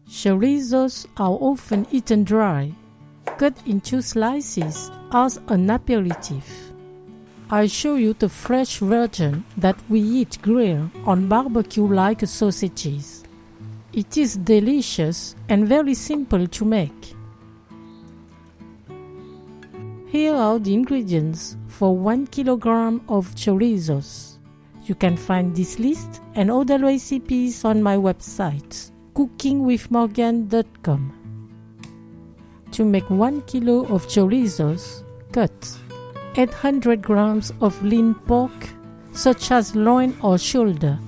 Chorizos are often eaten dry, cut into slices as an aperitif. I show you the fresh version that we eat grilled on barbecue like sausages. It is delicious and very simple to make. Here are the ingredients for 1 kilogram of chorizos. You can find this list and other recipes on my website, cookingwithmorgane.com. To make 1 kilo of chorizos, cut 800 grams of lean pork, such as loin or shoulder,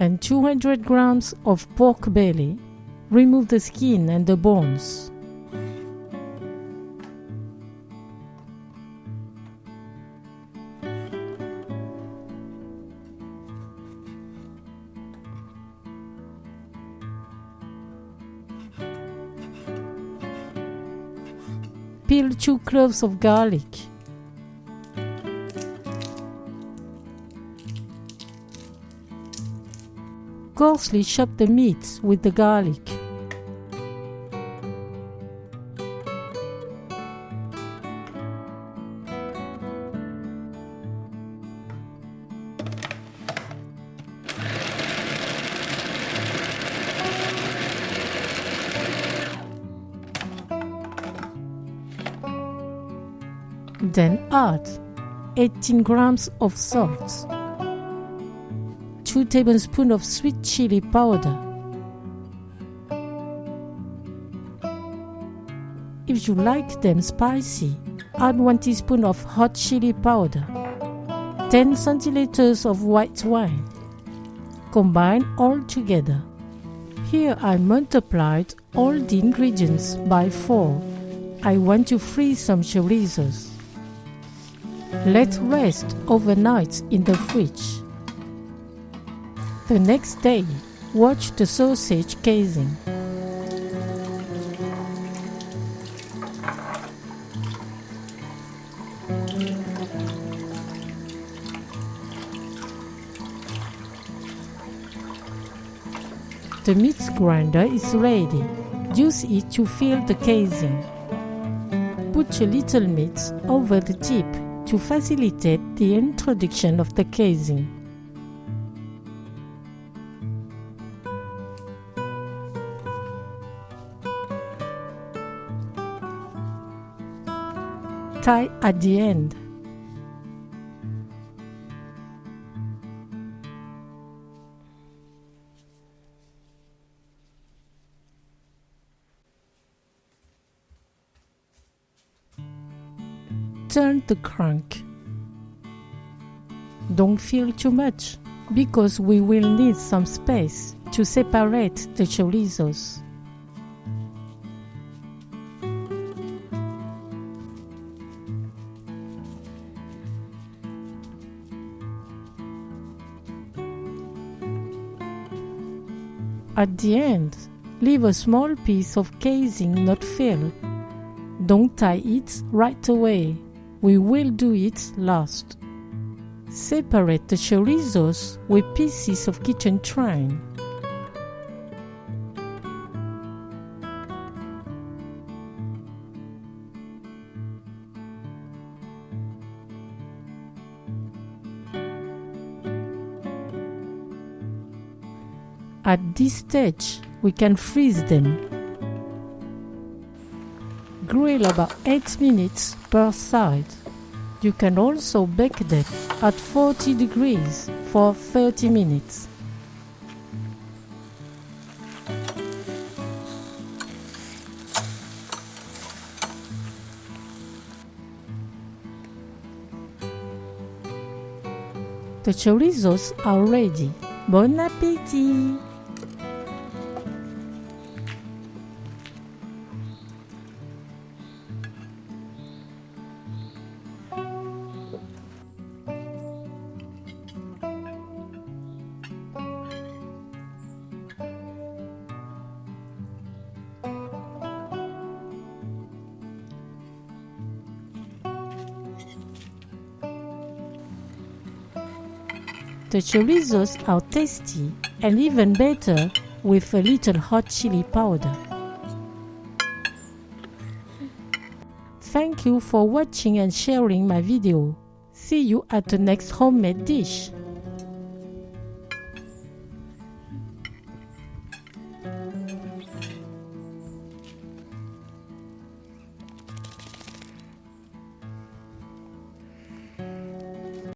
and 200 grams of pork belly. Remove the skin and the bones. Peel 2 cloves of garlic. Coarsely chop the meat with the garlic. Then add 18 grams of salt, 2 tablespoons of sweet chili powder. If you like them spicy, add 1 teaspoon of hot chili powder, 10 centiliters of white wine. Combine all together. Here I multiplied all the ingredients by 4. I want to freeze some chorizos. Let rest overnight in the fridge. The next day, wash the sausage casing. The meat grinder is ready. Use it to fill the casing. Put a little meat over the tip to facilitate the introduction of the casing. Tie at the end. Turn the crank. Don't fill too much, because we will need some space to separate the chorizos. At the end, leave a small piece of casing not filled. Don't tie it right away. We will do it last. Separate the chorizos with pieces of kitchen thyme. At this stage, we can freeze them. Grill about 8 minutes per side. You can also bake them at 40 degrees for 30 minutes. The chorizos are ready. Bon appétit! The chorizos are tasty and even better with a little hot chili powder. Thank you for watching and sharing my video. See you at the next homemade dish.